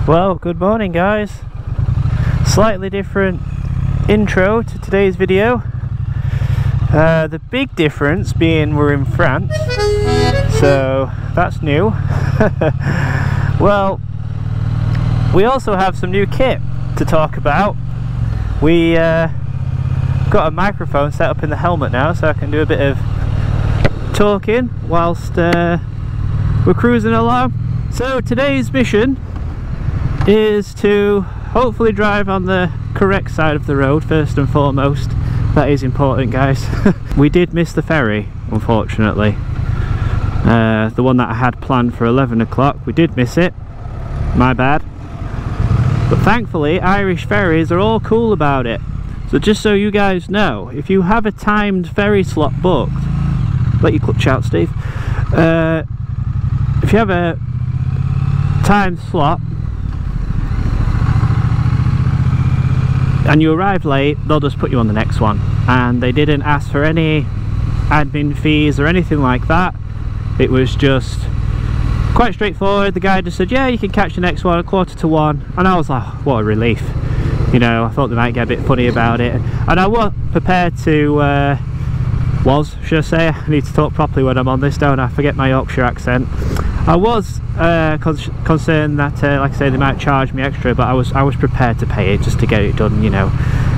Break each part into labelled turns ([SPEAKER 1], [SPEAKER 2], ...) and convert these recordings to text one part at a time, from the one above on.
[SPEAKER 1] Well, good morning guys. Slightly different intro to today's video. The big difference being we're in France, so that's new. Well, we also have some new kit to talk about. We got a microphone set up in the helmet now, so I can do a bit of talking whilst we're cruising along. So today's mission is to hopefully drive on the correct side of the road first and foremost. That is important, guys. We did miss the ferry, unfortunately. The one that I had planned for 11 o'clock, we did miss it. My bad. But thankfully, Irish ferries are all cool about it. So just so you guys know, if you have a timed ferry slot booked, let your clutch out, Steve. If you have a timed slot and you arrive late, they'll just put you on the next one. And they didn't ask for any admin fees or anything like that. It was just quite straightforward. The guy just said, yeah, you can catch the next one at 1:45. And I was like, oh, what a relief. You know, I thought they might get a bit funny about it. And I was prepared to, should I say? I need to talk properly when I'm on this, don't I? Forget my Yorkshire accent. I was concerned that, like I say, they might charge me extra, but I was prepared to pay it just to get it done, you know.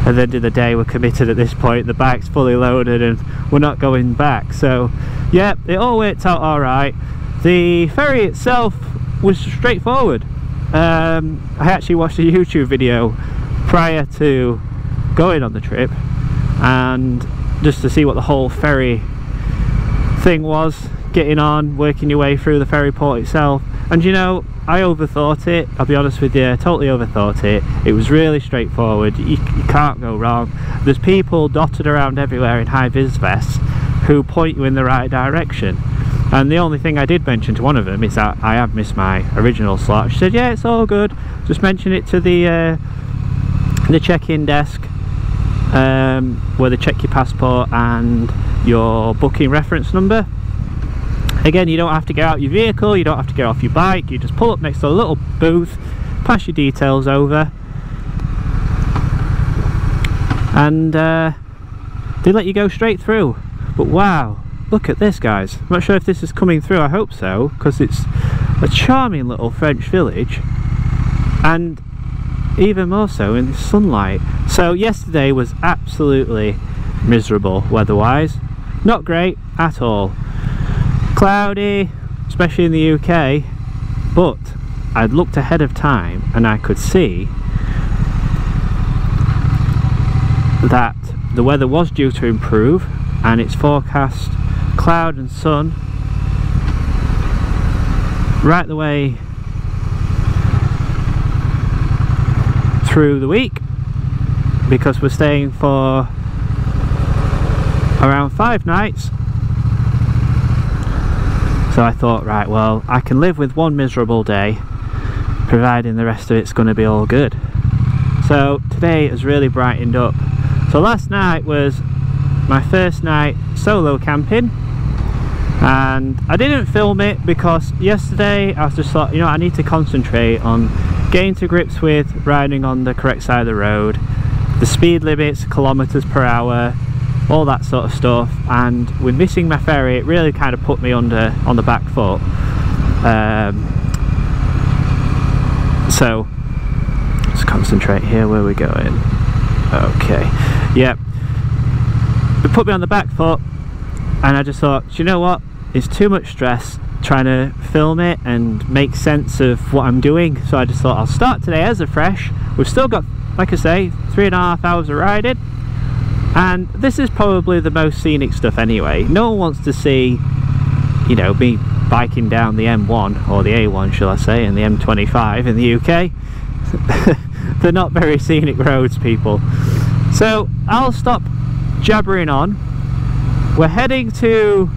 [SPEAKER 1] At the end of the day, we're committed at this point. The bike's fully loaded and we're not going back. So, yeah, it all worked out all right. The ferry itself was straightforward. I actually watched a YouTube video prior to going on the trip, and just to see what the whole ferry thing was. Getting on, working your way through the ferry port itself, and you know, I overthought it. I'll be honest with you, totally overthought it. It was really straightforward. You can't go wrong. There's people dotted around everywhere in high-vis vests who point you in the right direction. And the only thing I did mention to one of them is that I have missed my original slot. She said, yeah, it's all good. Just mention it to the check-in desk, where they check your passport and your booking reference number. Again, you don't have to get out your vehicle, you don't have to get off your bike, you just pull up next to a little booth, pass your details over, and they let you go straight through. But wow, look at this, guys. I'm not sure if this is coming through, I hope so, because it's a charming little French village, and even more so in the sunlight. So yesterday was absolutely miserable weather-wise, not great at all. Cloudy, especially in the UK, but I'd looked ahead of time and I could see that the weather was due to improve, and it's forecast cloud and sun right the way through the week, because we're staying for around 5 nights. So I thought, right, well, I can live with one miserable day, providing the rest of it's going to be all good. So today has really brightened up. So last night was my first night solo camping, and I didn't film it because yesterday I was just thought, you know, I need to concentrate on getting to grips with riding on the correct side of the road, the speed limits, kilometers per hour, all that sort of stuff. And with missing my ferry, it really kind of put me on the back foot. So let's concentrate here. Where we're going? Okay, yep. It put me on the back foot, and I just thought, you know what? It's too much stress trying to film it and make sense of what I'm doing. So I just thought I'll start today as a fresh. We've still got, like I say, 3.5 hours of riding. And this is probably the most scenic stuff anyway. No one wants to see, you know, me biking down the M1, or the A1 shall I say, and the M25 in the UK. They're not very scenic roads, people. So I'll stop jabbering on. We're heading to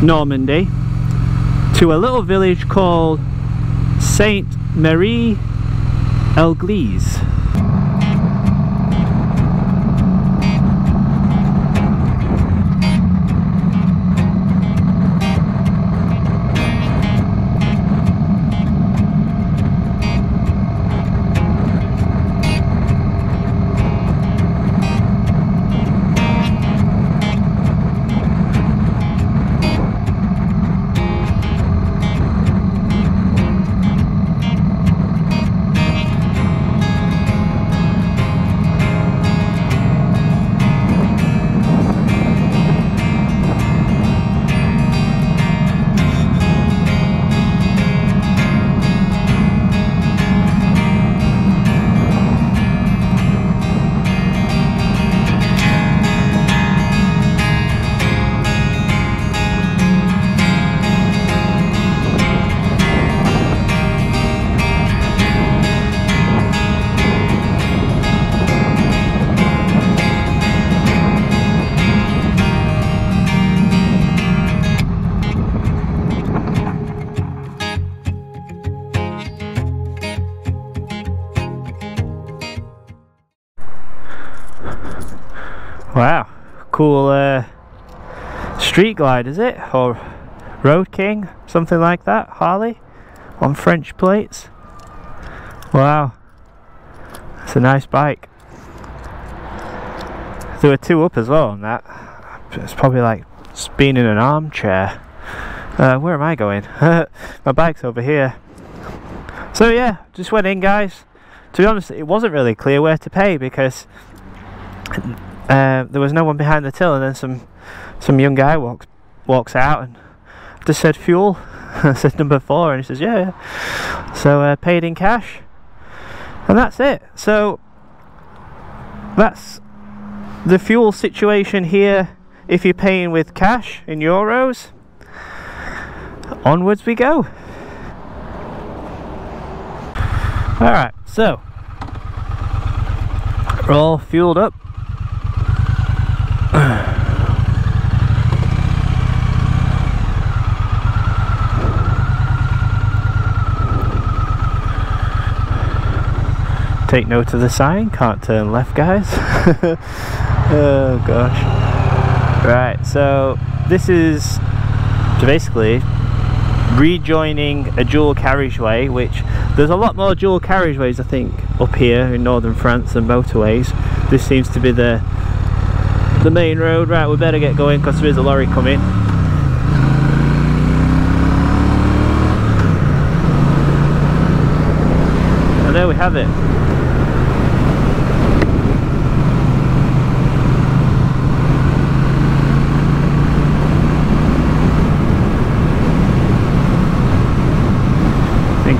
[SPEAKER 1] Normandy, to a little village called Sainte-Mère-Eglise. Wow, cool street glide, is it? Or Road King, something like that, Harley, on French plates. Wow, it's a nice bike. There were two up as well on that. It's probably like being in an armchair. Where am I going? My bike's over here. So yeah, just went in, guys. To be honest, it wasn't really clear where to pay because there was no one behind the till, and then some young guy walks out and just said fuel. I said number 4, and he says yeah. So paid in cash, and that's it. So that's the fuel situation here. If you're paying with cash in euros, onwards we go. Alright, so we're all fueled up. Take note of the sign, can't turn left, guys. Oh gosh. Right, so this is basically rejoining a dual carriageway, which there's a lot more dual carriageways I think up here in northern France than motorways. This seems to be the main road. Right, we better get going because there is a lorry coming. And there we have it.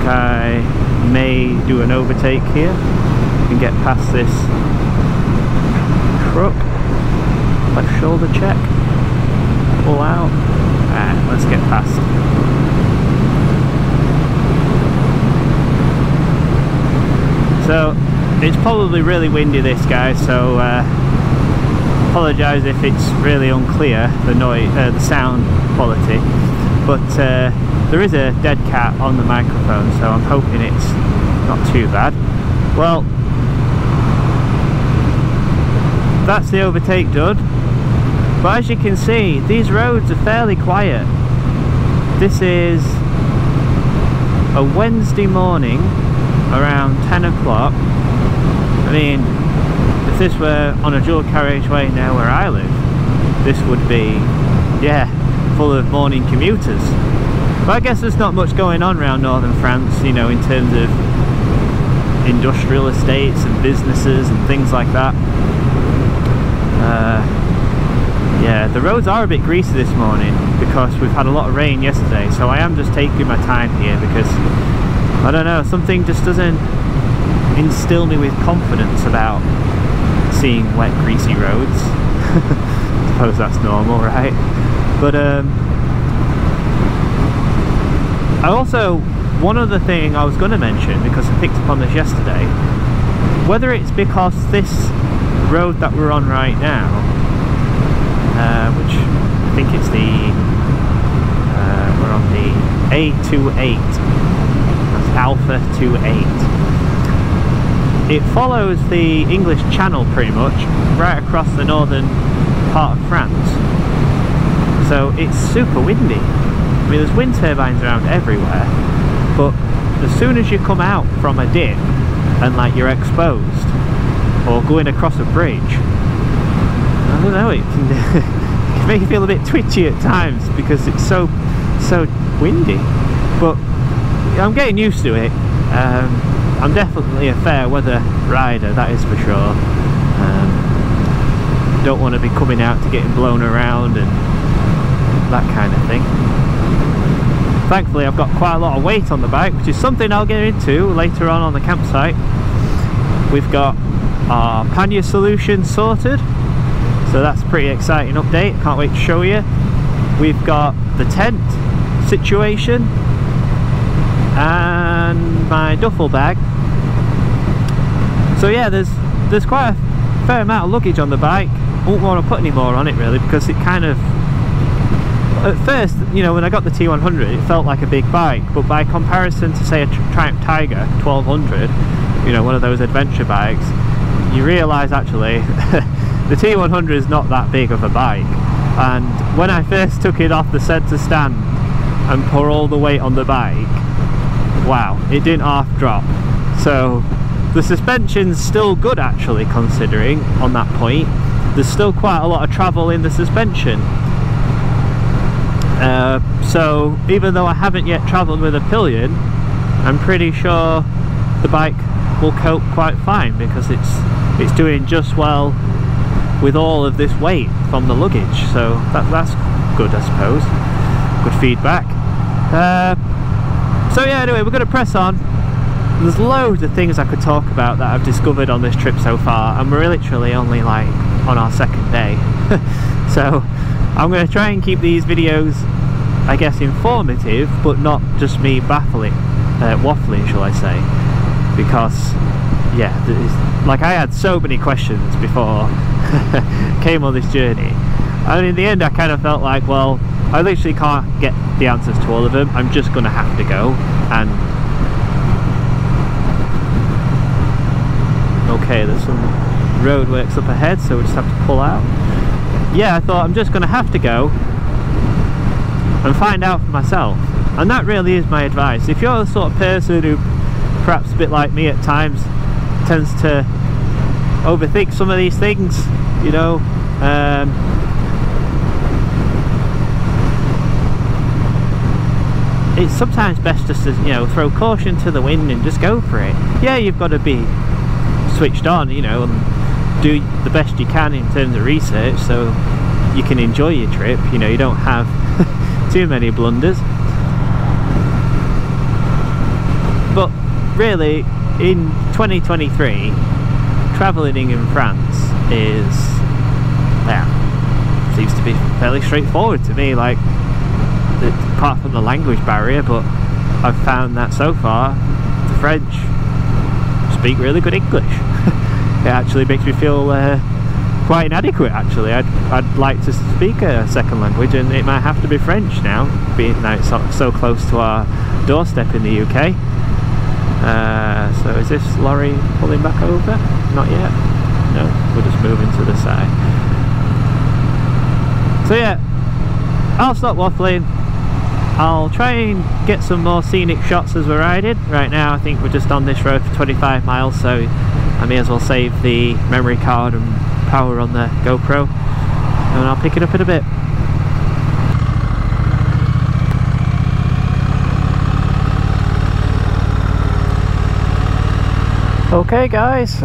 [SPEAKER 1] I may do an overtake here and get past this truck. Left shoulder check, pull out, and let's get past. So it's probably really windy, this, guys, so apologise if it's really unclear, the noise, the sound quality, but there is a dead cat on the microphone, so I'm hoping it's not too bad. Well, that's the overtake done. But as you can see, these roads are fairly quiet. This is a Wednesday morning around 10 o'clock. I mean, if this were on a dual carriageway now where I live, this would be, yeah, full of morning commuters. But I guess there's not much going on around northern France, you know, in terms of industrial estates and businesses and things like that. Yeah, the roads are a bit greasy this morning because we've had a lot of rain yesterday, so I am just taking my time here because, I don't know, something just doesn't instill me with confidence about seeing wet, greasy roads. I suppose that's normal, right? But I also, one other thing I was going to mention, because I picked up on this yesterday, whether it's because this road that we're on right now, which I think it's the, we're on the A28, that's Alpha 28, it follows the English Channel pretty much, right across the northern part of France, so it's super windy. I mean, there's wind turbines around everywhere, but as soon as you come out from a dip and like you're exposed or going across a bridge, I don't know, it can make you feel a bit twitchy at times because it's so windy. But I'm getting used to it. I'm definitely a fair weather rider, that is for sure. Don't want to be coming out to getting blown around and that kind of thing. Thankfully I've got quite a lot of weight on the bike, which is something I'll get into later on the campsite. We've got our pannier solution sorted, so that's a pretty exciting update, can't wait to show you. We've got the tent situation and my duffel bag. So yeah, there's quite a fair amount of luggage on the bike. I won't want to put any more on it really, because it kind of, at first, you know, when I got the T100 it felt like a big bike, but by comparison to say a Triumph Tiger 1200, you know, one of those adventure bikes, you realise actually the T100 is not that big of a bike, and when I first took it off the centre stand and put all the weight on the bike, wow, it didn't half drop. So the suspension's still good actually, considering on that point. There's still quite a lot of travel in the suspension. So even though I haven't yet travelled with a pillion, I'm pretty sure the bike will cope quite fine, because it's doing just well with all of this weight from the luggage. So that's good, I suppose. Good feedback. So yeah, anyway, we're going to press on. There's loads of things I could talk about that I've discovered on this trip so far, and we're literally only like on our second day. So I'm going to try and keep these videos, I guess, informative, but not just me waffling, shall I say, because yeah, like I had so many questions before came on this journey, and in the end I kind of felt like, well, I literally can't get the answers to all of them. I'm just going to have to go and... Okay, there's some roadworks up ahead, so we just have to pull out. Yeah, I thought I'm just going to have to go and find out for myself, and that really is my advice. If you're the sort of person who, perhaps a bit like me at times, tends to overthink some of these things, you know, it's sometimes best just to, you know, throw caution to the wind and just go for it. Yeah, you've got to be switched on, you know, and do the best you can in terms of research so you can enjoy your trip, you know, you don't have too many blunders. But really, in 2023, travelling in France is, yeah, seems to be fairly straightforward to me, like, apart from the language barrier, but I've found that so far the French speak really good English. It actually makes me feel quite inadequate actually. I'd like to speak a second language, and it might have to be French now, being that it's so close to our doorstep in the UK. So is this lorry pulling back over? Not yet. No, we're just moving to the side. So yeah, I'll stop waffling. I'll try and get some more scenic shots as we're riding. Right now I think we're just on this road for 25 miles, so I may as well save the memory card and power on the GoPro, and I'll pick it up in a bit. Okay guys,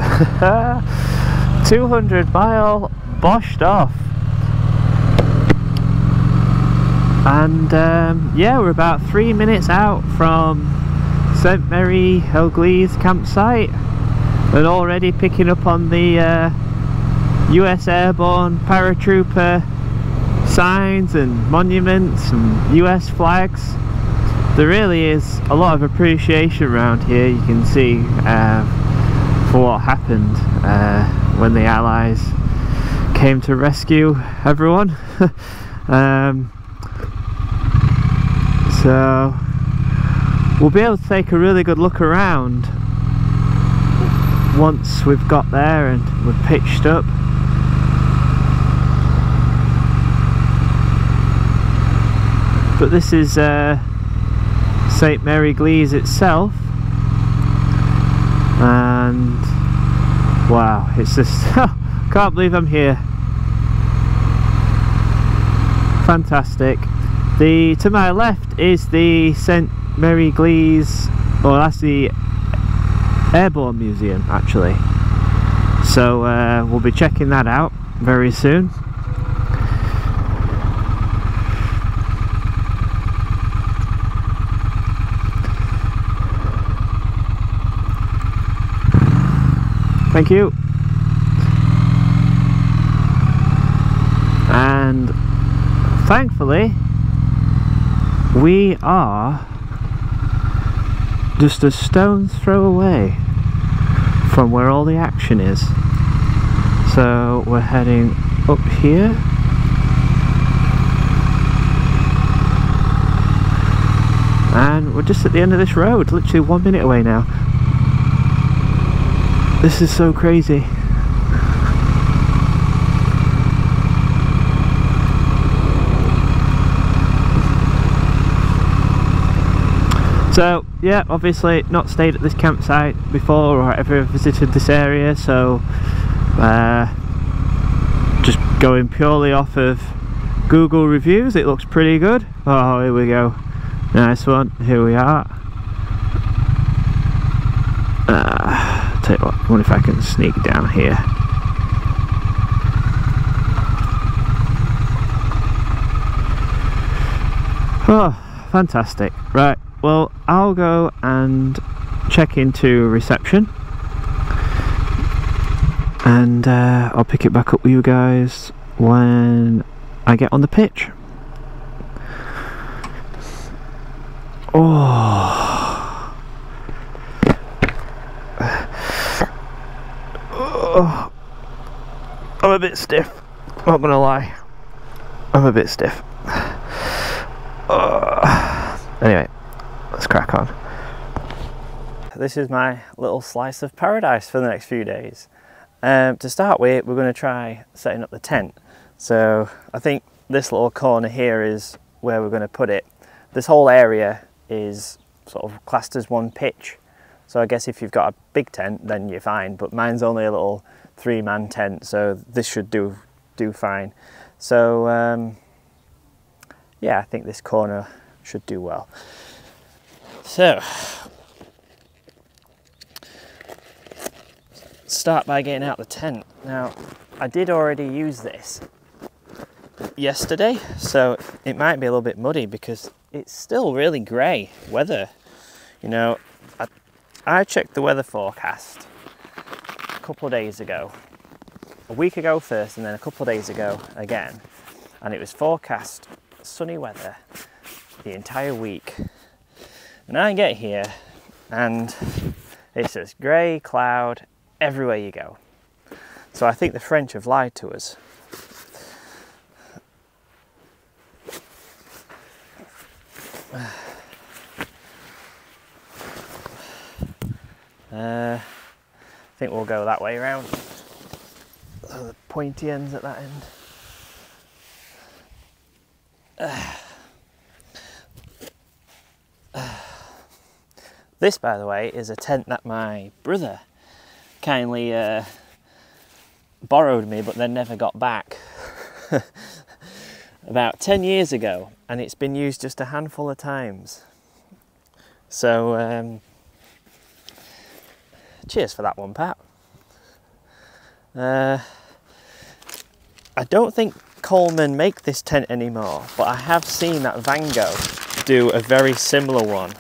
[SPEAKER 1] 200 mile boshed off. And yeah, we're about 3 minutes out from Sainte-Mère-Eglise campsite, and already picking up on the US airborne paratrooper signs and monuments and US flags. There really is a lot of appreciation around here, you can see, for what happened when the Allies came to rescue everyone. So we'll be able to take a really good look around once we've got there and we've pitched up. But this is Sainte-Mère-Eglise itself, and wow, it's just can't believe I'm here. Fantastic. To my left is the Sainte-Mère-Eglise, well, that's the Airborne Museum actually, so we'll be checking that out very soon. Thank you. And thankfully we are just a stone's throw away from where all the action is. So we're heading up here. And we're just at the end of this road, literally 1 minute away now. This is so crazy. So yeah, obviously not stayed at this campsite before or ever visited this area, so just going purely off of Google reviews, it looks pretty good. Oh, here we go, nice one, here we are. Tell you what, I wonder if I can sneak down here. Oh, fantastic. Right, well, I'll go and check into reception, and I'll pick it back up with you guys when I get on the pitch. Oh, I'm a bit stiff, not gonna lie, I'm a bit stiff. Anyway, let's crack on. This is my little slice of paradise for the next few days. To start with, we're going to try setting up the tent. So I think this little corner here is where we're going to put it. This whole area is sort of classed as one pitch. So I guess if you've got a big tent, then you're fine. But mine's only a little 3-man tent, so this should do fine. So yeah, I think this corner should do well. So, start by getting out the tent. Now, I did already use this yesterday, so it might be a little bit muddy because it's still really grey weather. You know, I checked the weather forecast a couple of days ago. A week ago first, and then a couple of days ago again, and it was forecast sunny weather the entire week. And I get here and it's just grey cloud everywhere you go. So I think the French have lied to us. I think we'll go that way around. So the pointy ends at that end. This, by the way, is a tent that my brother kindly borrowed me, but then never got back about 10 years ago, and it's been used just a handful of times. So cheers for that one, Pat. I don't think Coleman make this tent anymore, but I have seen that Van Gogh do a very similar one.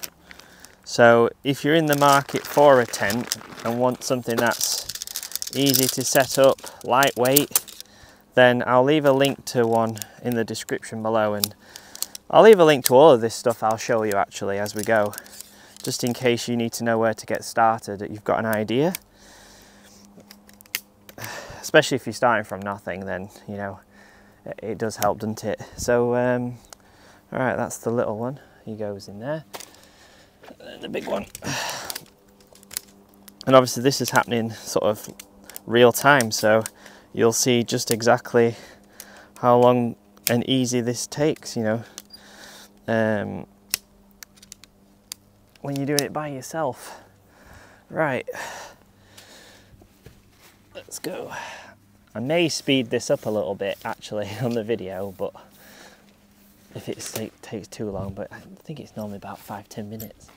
[SPEAKER 1] So if you're in the market for a tent and want something that's easy to set up, lightweight, then I'll leave a link to one in the description below, and I'll leave a link to all of this stuff I'll show you actually as we go, just in case you need to know where to get started, that you've got an idea. Especially if you're starting from nothing, then you know it does help, doesn't it? So all right, that's the little one, he goes in there. The big one, and obviously this is happening sort of real time, so you'll see just exactly how long and easy this takes, you know, when you're doing it by yourself. Right, let's go. I may speed this up a little bit actually on the video, but if it takes too long, but I think it's normally about 5-10 minutes.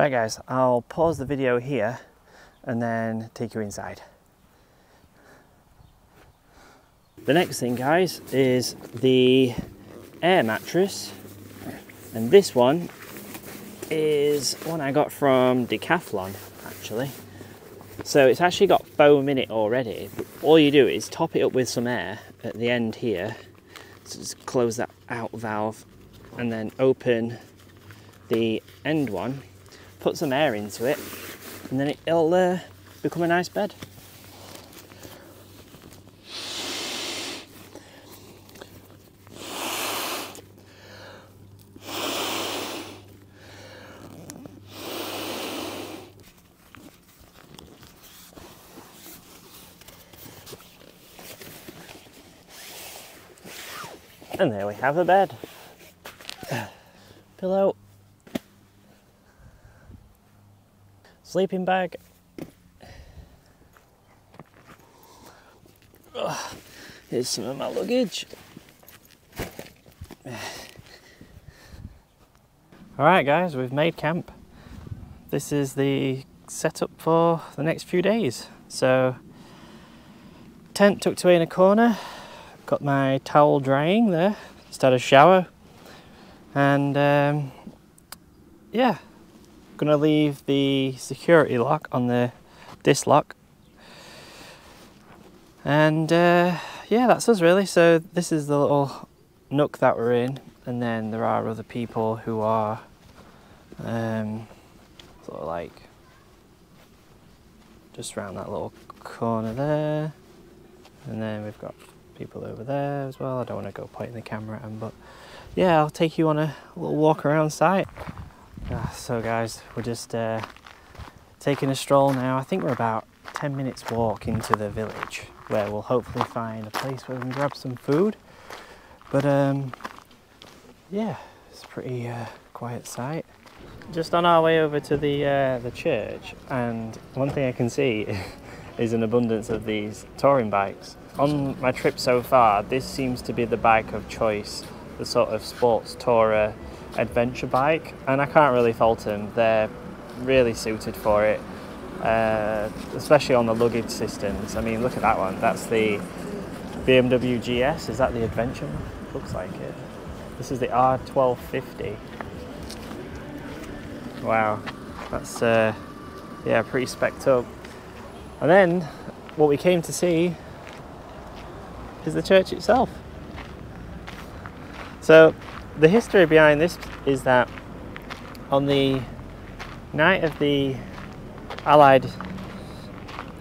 [SPEAKER 1] Right guys, I'll pause the video here and then take you inside. The next thing guys is the air mattress, and this one is one I got from Decathlon actually. So it's actually got foam in it already. All you do is top it up with some air at the end here. So just close that out valve and then open the end one, put some air into it, and then it'll become a nice bed. And there we have the bed. Pillow. Sleeping bag. Here's some of my luggage. Alright guys, we've made camp. This is the setup for the next few days. So, tent tucked away in a corner. Got my towel drying there, just had a shower, and yeah, gonna leave the security lock on the disc lock, and yeah, that's us really. So this is the little nook that we're in, and then there are other people who are sort of like just around that little corner there, and then we've got people over there as well. I don't want to go pointing the camera at them, but yeah, I'll take you on a little walk around site. So guys, we're just taking a stroll now. I think we're about 10 minutes walk into the village, where we'll hopefully find a place where we can grab some food. But yeah, it's a pretty quiet site. Just on our way over to the church, and one thing I can see is an abundance of these touring bikes. On my trip so far, this seems to be the bike of choice, the sort of sports tourer adventure bike, and I can't really fault them. They're really suited for it, especially on the luggage systems. I mean, look at that one. That's the BMW GS. Is that the adventure one? Looks like it. This is the R1250. Wow, that's yeah, pretty specced up. And then what we came to see is the church itself. So the history behind this is that on the night of the Allied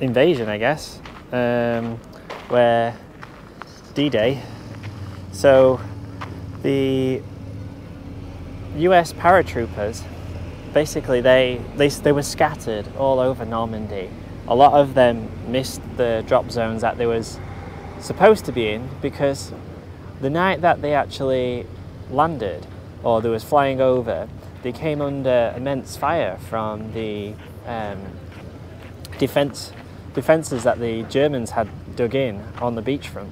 [SPEAKER 1] invasion, I guess, where D-Day, so the US paratroopers, basically they were scattered all over Normandy. A lot of them missed the drop zones that they was supposed to be in, because the night that they actually landed, or they was flying over, they came under immense fire from the defences that the Germans had dug in on the beachfront,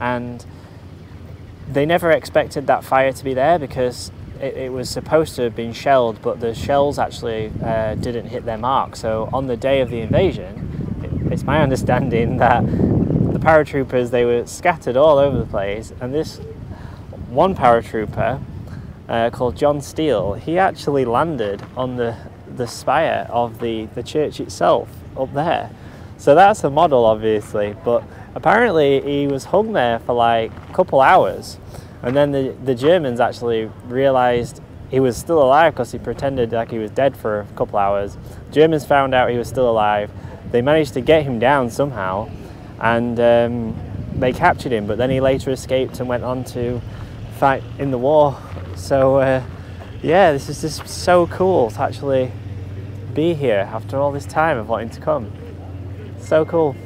[SPEAKER 1] and they never expected that fire to be there, because it was supposed to have been shelled, but the shells actually didn't hit their mark. So on the day of the invasion, it's my understanding that the paratroopers, they were scattered all over the place, and this one paratrooper called John Steele, he actually landed on the spire of the church itself up there. So that's a model, obviously, but apparently he was hung there for like a couple hours, and then the Germans actually realized he was still alive, because he pretended like he was dead for a couple hours. Germans found out he was still alive. They managed to get him down somehow, and they captured him, but then he later escaped and went on to fight in the war. So yeah, this is just so cool to actually be here after all this time of wanting to come. So cool.